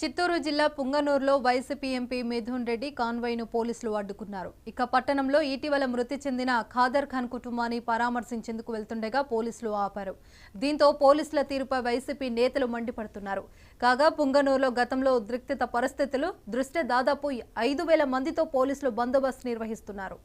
చిత్తూరు జిల్లా పుంగనూరులో YCP MP Mithun Reddy కాన్వాయ్ను పోలీసులు అడ్డుకున్నారు. ఇక పట్టణంలో ఇటీవల మృతి చెందిన ఖాదర్ ఖాన్ కుటుంబాన్ని పరామర్శించేందుకు వెళ్తుండగా పోలీసులు ఆపారు. దీంతో పోలీసుల తీరుపై వైసీపీ నేతలు మండిపడుతున్నారు. కాగా పుంగనూరులో గతంలో ఉద్రిక్తత పరిస్థితులు దృష్ట్యా దాదాపు 5,000 మందితో పోలీసులు బందోబస్తు నిర్వహిస్తున్నారు.